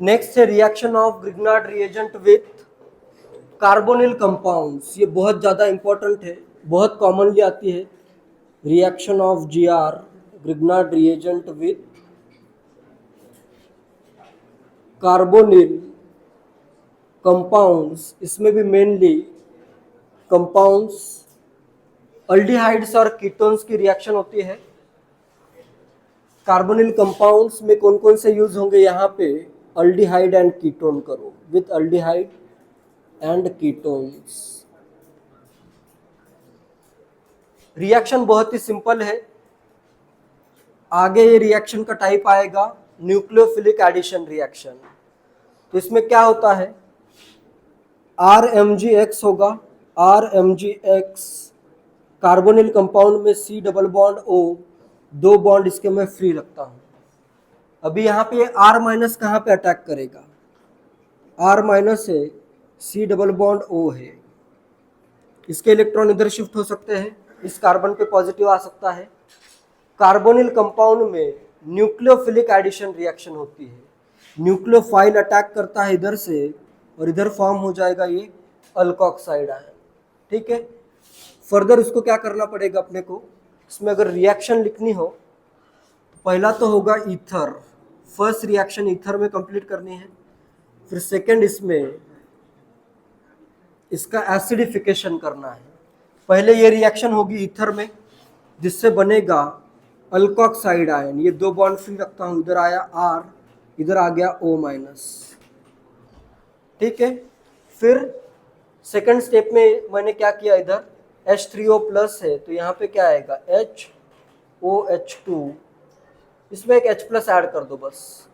Next है reaction of Grignard reagent with carbonyl compounds. ये बहुत ज़्यादा इंपॉर्टेंट है, बहुत कॉमनली आती है। Reaction of GR Grignard reagent with carbonyl compounds. इसमें भी मेनली कंपाउंड्स अल्डिहाइड्स और कीटोन्स की रिएक्शन होती है। कार्बोनिल कंपाउंड्स में कौन कौन से यूज होंगे यहाँ पे? अल्डिहाइड एंड कीटोन करो, with aldehyde and ketones. Reaction बहुत ही सिंपल है। आगे ये रिएक्शन का टाइप आएगा न्यूक्लियोफिलिक एडिशन रिएक्शन। तो इसमें क्या होता है? RMgX होगा। RMgX कार्बोनिल कंपाउंड में C डबल बॉन्ड O, दो बॉन्ड इसके मैं फ्री रखता हूं। अभी यहाँ पे R माइनस कहाँ पे अटैक करेगा? R माइनस है, C डबल बॉन्ड O है। इसके इलेक्ट्रॉन इधर शिफ्ट हो सकते हैं, इस कार्बन पे पॉजिटिव आ सकता है। कार्बोनिल कंपाउंड में न्यूक्लियोफिलिक एडिशन रिएक्शन होती है। न्यूक्लियोफाइल अटैक करता है इधर से और इधर फॉर्म हो जाएगा ये अल्कोक्साइड आयन। ठीक है, फर्दर उसको क्या करना पड़ेगा अपने को? इसमें अगर रिएक्शन लिखनी हो तो पहला तो होगा ईथर। फर्स्ट रिएक्शन ईथर में कंप्लीट करनी है। फिर सेकंड इसमें इसका एसिडिफिकेशन करना है। पहले ये रिएक्शन होगी ईथर में, जिससे बनेगा अल्कोक्साइड आयन। ये दो बॉन्ड फ्री रखता हूं, इधर आया R, इधर आ गया O माइनस। ठीक है, फिर सेकंड स्टेप में मैंने क्या किया, इधर H3O प्लस है तो यहाँ पे क्या आएगा HOH2। इसमें एक H प्लस ऐड कर दो बस।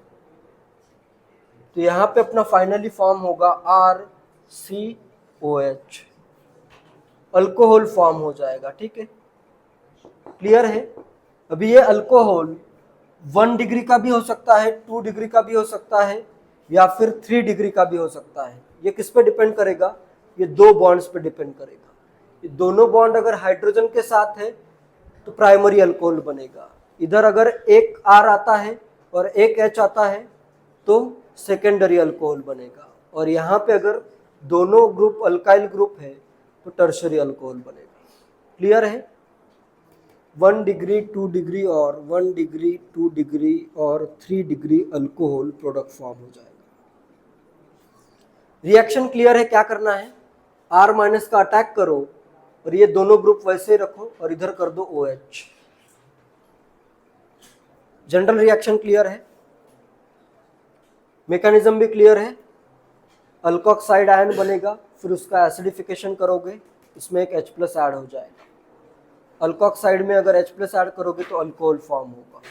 तो यहाँ पे अपना फाइनली फॉर्म होगा RCOH, अल्कोहल फॉर्म हो जाएगा। ठीक है, क्लियर है? अभी ये अल्कोहल 1 डिग्री का भी हो सकता है, 2 डिग्री का भी हो सकता है, या फिर 3 डिग्री का भी हो सकता है। ये किस पे डिपेंड करेगा? ये दो बॉन्ड्स पे डिपेंड करेगा। ये दोनों बॉन्ड अगर हाइड्रोजन के साथ है तो प्राइमरी अल्कोहल बनेगा। इधर अगर एक R आता है और एक H आता है तो सेकेंडरी अल्कोहल बनेगा। और यहाँ पे अगर दोनों ग्रुप अल्काइल ग्रुप है तो टर्शरी अल्कोहल बनेगा। क्लियर है? 1 डिग्री, 2 डिग्री और 1 डिग्री, 2 डिग्री और 3 डिग्री अल्कोहल प्रोडक्ट फॉर्म हो जाएगा। रिएक्शन क्लियर है? क्या करना है? R माइनस का अटैक करो और ये दोनों ग्रुप वैसे रखो और इधर कर दो OH। जनरल रिएक्शन क्लियर है? मैकेनिज्म भी क्लियर है? अल्कोक्साइड आयन बनेगा, फिर उसका एसिडिफिकेशन करोगे, इसमें एक H प्लस ऐड हो जाएगा। अल्कोक्साइड में अगर H प्लस ऐड करोगे तो अल्कोहल फॉर्म होगा।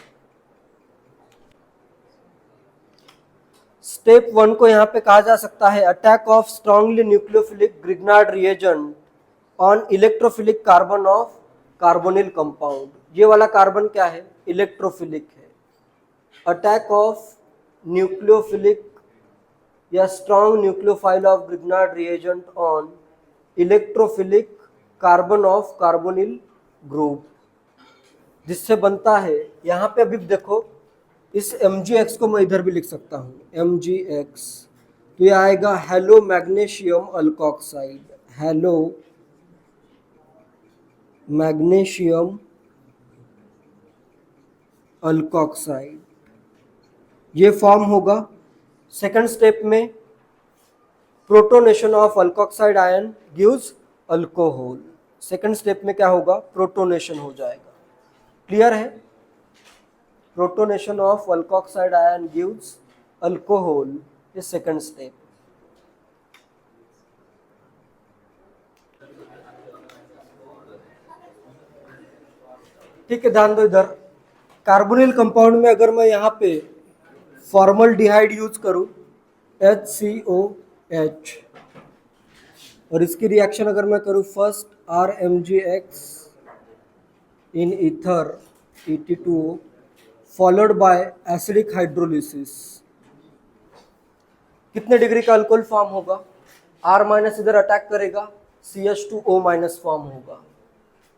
स्टेप 1 को यहाँ पे कहा जा सकता है attack of strongly nucleophilic Grignard reagent on electrophilic carbon of carbonyl compound. ये वाला कार्बन क्या है? इलेक्ट्रोफिलिक है। अटैक ऑफ न्यूक्लियोफिलिक या strong nucleophile of Grignard reagent on electrophilic carbon of carbonyl group, जिससे बनता है यहाँ पे। अभी देखो, इस MgX को मैं इधर भी लिख सकता हूँ MgX। तो ये आएगा hello magnesium alkoxide, hello magnesium alkoxide, ये फॉर्म होगा। सेकंड स्टेप में protonation of alkoxide ion gives alcohol. Second step में क्या होगा? प्रोटोनेशन हो जाएगा। क्लियर है? Protonation of alkoxide ion gives alcohol is second step. ठीक है, ध्यान दो इधर। कार्बोनिल कंपाउंड में अगर मैं यहाँ पे फॉर्मल्डिहाइड यूज करूँ HCOH, और इसकी रिएक्शन अगर मैं करूँ first RMgX in ether ET2O followed by acidic hydrolysis, कितने डिग्री का अल्कोहल फॉर्म होगा? R माइनस इधर अटैक करेगा, CH2O माइनस फॉर्म होगा।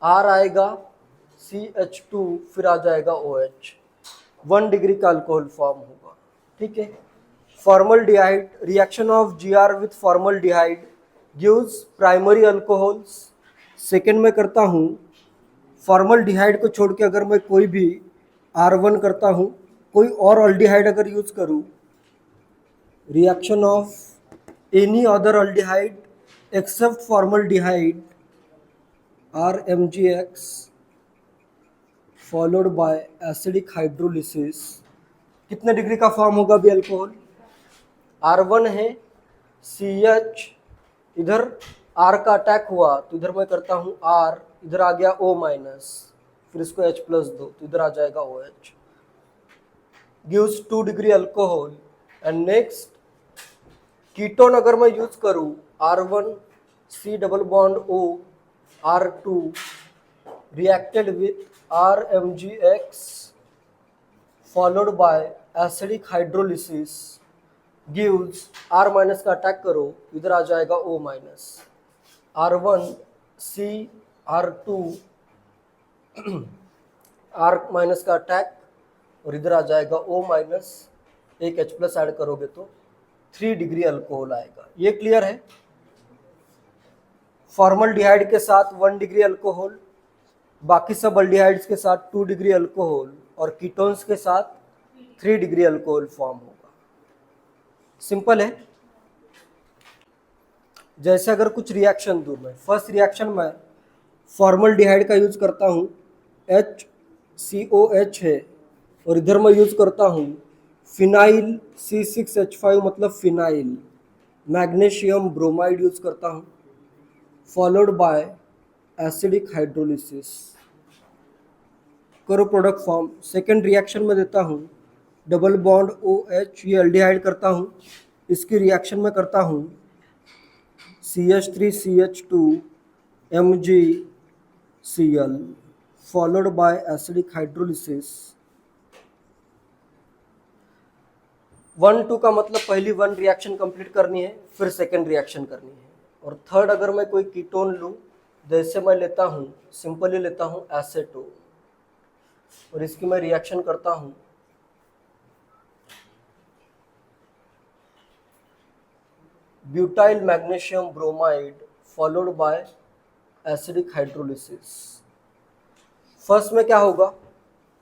R आएगा, CH2 फिर आ जाएगा OH, 1 डिग्री का अल्कोहल फॉर्म होगा। ठीक है, formaldehyde, reaction of Gr with formaldehyde gives primary alcohols. Second में करता हूँ फॉर्मल्डिहाइड को छोड़ के अगर मैं कोई भी R1 करता हूँ, कोई और अल्डिहाइड अगर यूज करूँ, reaction of any other aldehyde except formaldehyde RMgX followed by acidic hydrolysis, कितने डिग्री का फॉर्म होगा भी अल्कोहल? R1 है, CH, इधर R का अटैक हुआ तो इधर मैं करता हूँ R, इधर आ गया O माइनस, फिर इसको H प्लस दो तो इधर आ जाएगा OH, gives 2 degree alcohol. And next ketone अगर मैं यूज करूँ R1 C double bond O R2 reacted with RMgX followed by acidic hydrolysis gives R minus का अटैक करो, इधर आ जाएगा O minus, R1 C R2 R minus का attack और इधर आ जाएगा O माइनस, एक H प्लस ऐड करोगे तो 3 डिग्री अल्कोहल आएगा। ये क्लियर है? फॉर्मल्डिहाइड के साथ 1 डिग्री अल्कोहल, बाकी सब अल्डिहाइड्स के साथ 2 डिग्री अल्कोहल और कीटोन्स के साथ 3 डिग्री अल्कोहल फॉर्म होगा। सिंपल है। जैसे अगर कुछ रिएक्शन दूं मैं, फर्स्ट रिएक्शन में फॉर्मल्डिहाइड का यूज करता हूँ, HCOH है, और इधर मैं यूज करता हूँ फिनाइल C6H5 मतलब फिनाइल, मैग्नीशियम ब्रोमाइड यूज करता हूँ, फॉलोड बाय एसिडिक हाइड्रोलिसिस, करो प्रोडक्ट फॉर्म। सेकेंड रिएक्शन में देता हूँ डबल बॉन्ड OH, ये एल्डिहाइड करता हूँ, इसकी रिएक्शन में करता हूँ CH3CH2 MgCl followed by acidic hydrolysis. 1-2 का मतलब पहली 1 रिएक्शन कंप्लीट करनी है, फिर सेकेंड रिएक्शन करनी है। और थर्ड अगर मैं कोई कीटोन लूँ, जैसे मैं लेता हूँ, सिंपली लेता हूँ एसेटो, और इसकी मैं रिएक्शन करता हूँ butyl magnesium bromide followed by acidic hydrolysis. First में क्या होगा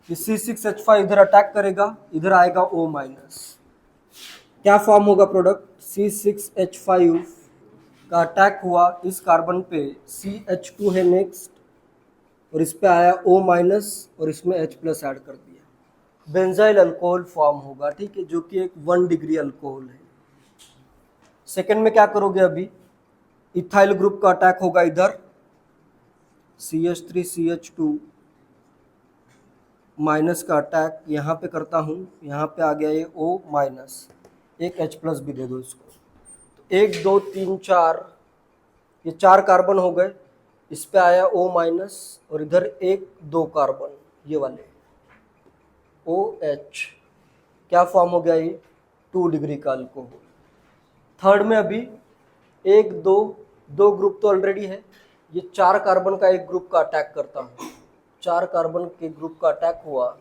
कि C6H5 इधर अटैक करेगा, इधर आएगा O माइनस, क्या फॉर्म होगा प्रोडक्ट? C6H5 का अटैक हुआ इस कार्बन पे, CH2 है नेक्स्ट, और इस पे आया O माइनस और इसमें H प्लस ऐड कर दिया, बेंजाइल अल्कोहल फॉर्म होगा, ठीक है, जो कि एक 1 डिग्री अल्कोहल है। सेकेंड में क्या करोगे? अभी इथाइल ग्रुप का अटैक होगा, इधर CH3CH2 माइनस का अटैक यहाँ पे करता हूँ, यहाँ पे आ गया ये O माइनस, एक H प्लस भी दे दो इसको, तो 1 2 3 4, ये 4 कार्बन हो गए, इस पे आया O माइनस और इधर 1 2 कार्बन, ये वाले OH, क्या फॉर्म हो गया? ये 2 डिग्री का अल्कोहल। थर्ड में अभी 1 2 2 ग्रुप तो ऑलरेडी है, ये 4 कार्बन का एक ग्रुप का अटैक करता हूँ, 4 कार्बन के ग्रुप का अटैक हुआ,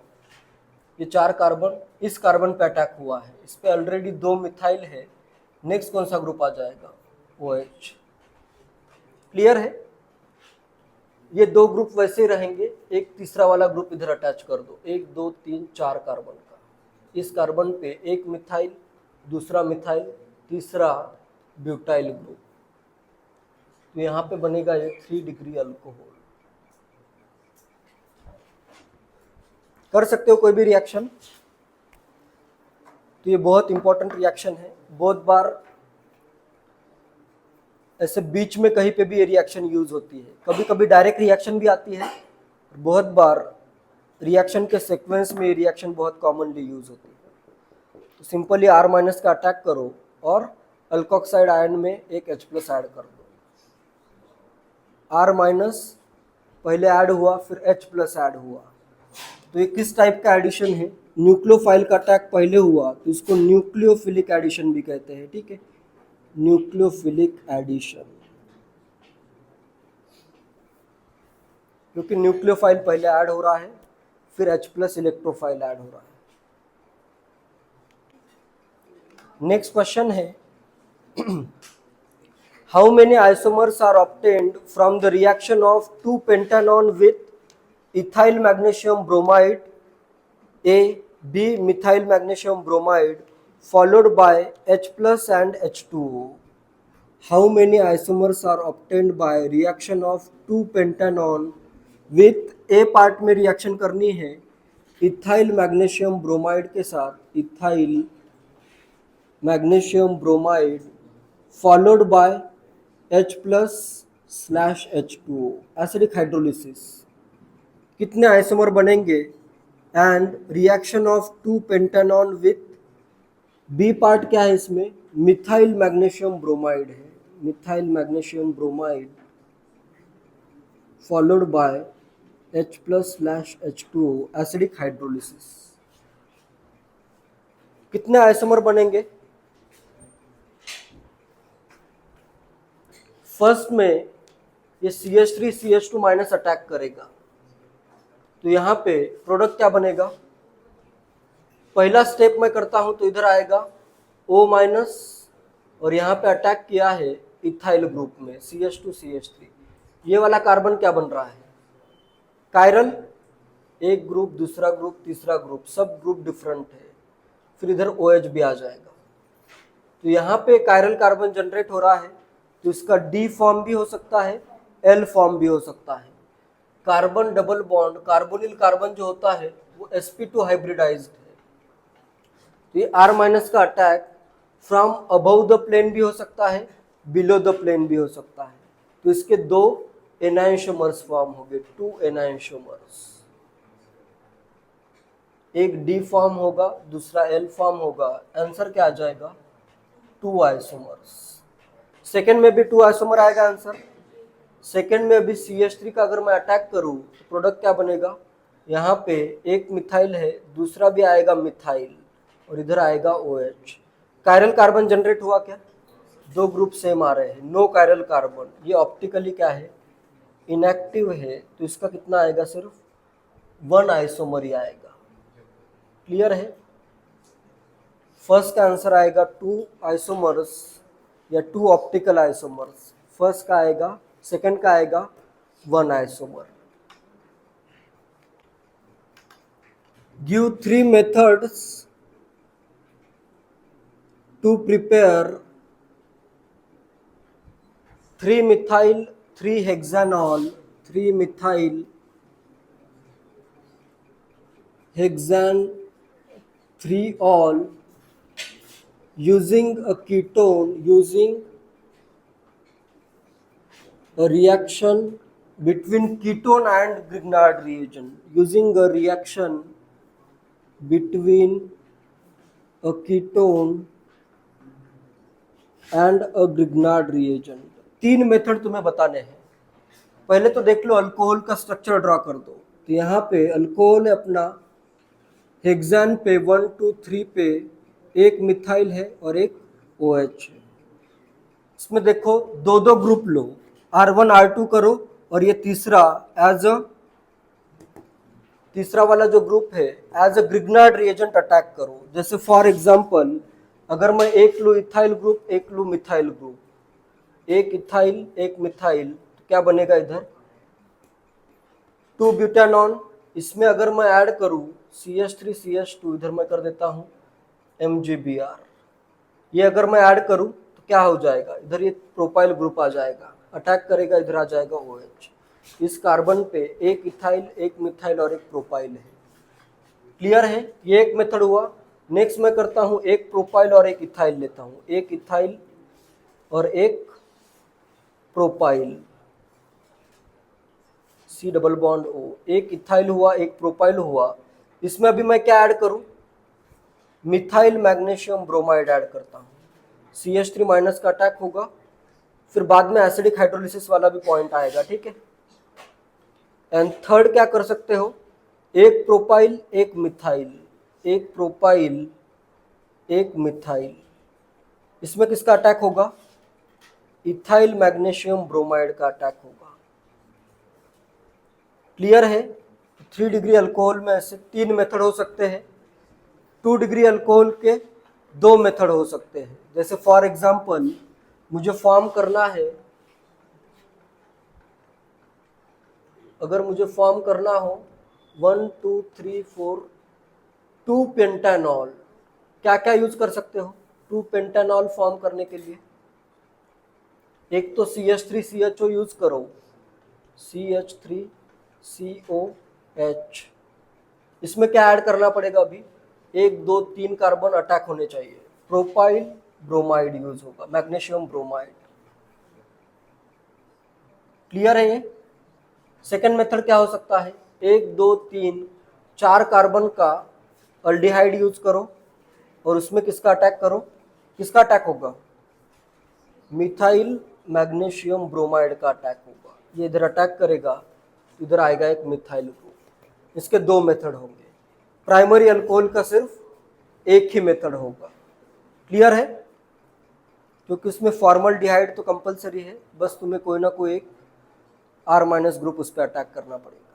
ये 4 कार्बन इस कार्बन पे अटैक हुआ है, इस पे ऑलरेडी 2 मिथाइल है, नेक्स्ट कौन सा ग्रुप आ जाएगा? OH। क्लियर है? ये 2 ग्रुप वैसे रहेंगे, एक तीसरा वाला ग्रुप इधर अटैच कर दो, 1 2 3 4 कार्बन का, इस कार्बन पे एक मिथाइल, दूसरा मिथाइल, तीसरा ब्यूटाइल ग्रुप, तो यहाँ पे बनेगा ये 3 डिग्री अल्कोहल। कर सकते हो कोई भी रिएक्शन, तो ये बहुत इंपॉर्टेंट रिएक्शन है। बहुत बार ऐसे बीच में कहीं पे भी ये रिएक्शन यूज होती है, कभी कभी डायरेक्ट रिएक्शन भी आती है, बहुत बार रिएक्शन के सीक्वेंस में ये रिएक्शन बहुत कॉमनली यूज होती है। तो सिंपली R माइनस का अटैक करो और अल्कोक्साइड आयन में एक H प्लस ऐड कर दो, R माइनस पहले ऐड हुआ, फिर H प्लस ऐड हुआ, तो ये किस टाइप का एडिशन है? न्यूक्लियोफाइल का अटैक पहले हुआ तो इसको न्यूक्लियोफिलिक एडिशन भी कहते हैं, ठीक है, न्यूक्लियोफिलिक एडिशन, क्योंकि न्यूक्लियोफाइल पहले ऐड हो रहा है, फिर H प्लस इलेक्ट्रोफाइल ऐड हो रहा है। Next question is how many isomers are obtained from the reaction of 2 pentanone with ethyl magnesium bromide A B methyl magnesium bromide followed by H plus and H2O. How many isomers are obtained by reaction of 2 pentanone with A part में reaction करनी है ethyl magnesium bromide के साथ, ethyl magnesium bromide followed by H plus slash H2O, acidic hydrolysis. कितने isomer बनेंगे and reaction of 2 pentanone with B part क्या है इसमें, मिथाइल मैग्नीशियम ब्रोमाइड है, methyl magnesium bromide followed by H plus slash H2O, acidic hydrolysis. कितने isomer बनेंगे? First में ये CH3 CH2 माइनस अटैक करेगा तो यहाँ पे प्रोडक्ट क्या बनेगा? पहला स्टेप मैं करता हूं तो इधर आएगा O माइनस और यहाँ पे अटैक किया है इथाइल ग्रुप में CH2 CH3। ये वाला कार्बन क्या बन रहा है? कायरल, एक ग्रुप, दूसरा ग्रुप, तीसरा ग्रुप, सब ग्रुप डिफरेंट है, फिर इधर OH भी आ जाएगा। तो यहाँ पे कायरल कार्बन जनरेट हो रहा है तो इसका D फॉर्म भी हो सकता है, L फॉर्म भी हो सकता है। Carbon double bond, carbonyl carbon जो होता है वो sp2 हाइब्रिडाइज्ड है, तो ये R माइनस का attack from above the plane भी हो सकता है, बिलो द प्लेन भी हो सकता है। तो इसके दो एनाइंशोमर्स फॉर्म हो गए, 2 एनाइंशोमर्स, एक D फॉर्म होगा, दूसरा L फॉर्म होगा। आंसर क्या आ जाएगा? 2 आइसोमर्स। सेकेंड में भी 2 आइसोमर आएगा आंसर। सेकेंड में अभी CH3 का अगर मैं अटैक करूं तो प्रोडक्ट क्या बनेगा? यहाँ पे एक मिथाइल है, दूसरा भी आएगा मिथाइल और इधर आएगा OH। कायरल कार्बन जनरेट हुआ क्या? दो ग्रुप सेम आ रहे हैं, नो कायरल कार्बन। ये ऑप्टिकली क्या है? इनएक्टिव है, तो इसका कितना आएगा? सिर्फ 1 आइसोमर ही आएगा। क्लियर है? फर्स्ट का आंसर आएगा 2 आइसोमर्स या 2 ऑप्टिकल आइसोमर्स। फर्स्ट का आएगा, सेकंड का आएगा 1 isomer. Give 3 methods to prepare 3 methyl 3 hexanol 3 methyl hexan 3 ol using a ketone, using a reaction between ketone and Grignard reagent, using a reaction between a ketone and a Grignard reagent। 3 method तुम्हें बताने हैं। पहले तो देख लो, alcohol का structure draw कर दो। तो यहाँ पे अल्कोहल है अपना, हेक्सान पे 1 2 3 पे एक मिथाइल है और एक OH है। इसमें देखो दो दो ग्रुप लो, R1 R2 करो और ये तीसरा तीसरा वाला जो ग्रुप है as a Grignard reagent attack करो। जैसे फॉर एग्जांपल अगर मैं एक लूँ इथाइल ग्रुप, एक लूँ मिथाइल ग्रुप, एक इथाइल एक मिथाइल, तो क्या बनेगा? इधर 2 ब्यूटानॉन। इसमें अगर मैं ऐड करूँ CH3 CH2, इधर मैं कर देता हूँ MgBr। ये अगर मैं ऐड करूं तो क्या हो जाएगा? इधर ये प्रोपाइल ग्रुप आ जाएगा, अटैक करेगा, इधर आ जाएगा OH। इस कार्बन पे एक इथाइल एक मिथाइल और एक प्रोपाइल है। क्लियर है? ये एक मेथड हुआ। नेक्स्ट मैं करता हूं एक प्रोपाइल और एक इथाइल लेता हूं, एक इथाइल और एक propyl, C double bond O। एक इथाइल हुआ, एक प्रोपाइल हुआ। इसमें अभी मैं क्या ऐड करूं? मिथाइल मैग्नीशियम ब्रोमाइड ऐड करता हूँ। CH3 माइनस का अटैक होगा, फिर बाद में एसिडिक हाइड्रोलिसिस वाला भी पॉइंट आएगा। ठीक है? एंड थर्ड क्या कर सकते हो? एक प्रोपाइल एक मिथाइल, एक प्रोपाइल एक मिथाइल। इसमें किसका अटैक होगा? इथाइल मैग्नीशियम ब्रोमाइड का अटैक होगा। क्लियर है? 3 डिग्री अल्कोहल में ऐसे 3 मेथड हो सकते हैं। 2 डिग्री अल्कोहल के दो मेथड हो सकते हैं। जैसे फॉर एग्जांपल मुझे फॉर्म करना है, अगर मुझे फॉर्म करना हो 1 2 3 4 2 पेंटानॉल, क्या क्या यूज कर सकते हो 2 पेंटानॉल फॉर्म करने के लिए? एक तो CH3CHO यूज करो, CH3COH। इसमें क्या ऐड करना पड़ेगा अभी? 1 2 3 कार्बन अटैक होने चाहिए। प्रोपाइल ब्रोमाइड यूज होगा, मैग्नीशियम ब्रोमाइड। क्लियर है ये? सेकेंड मेथड क्या हो सकता है? 1 2 3 4 कार्बन का अल्डिहाइड यूज करो और उसमें किसका अटैक करो? किसका अटैक होगा? मिथाइल मैग्नीशियम ब्रोमाइड का अटैक होगा। ये इधर अटैक करेगा, इधर आएगा एक मिथाइल ग्रुप। इसके दो मेथड होंगे। प्राइमरी अल्कोहल का सिर्फ एक ही मेथड होगा। क्लियर है? क्योंकि उसमें फॉर्मल्डिहाइड तो कंपलसरी है, बस तुम्हें कोई ना कोई एक R- ग्रुप उस पर अटैक करना पड़ेगा।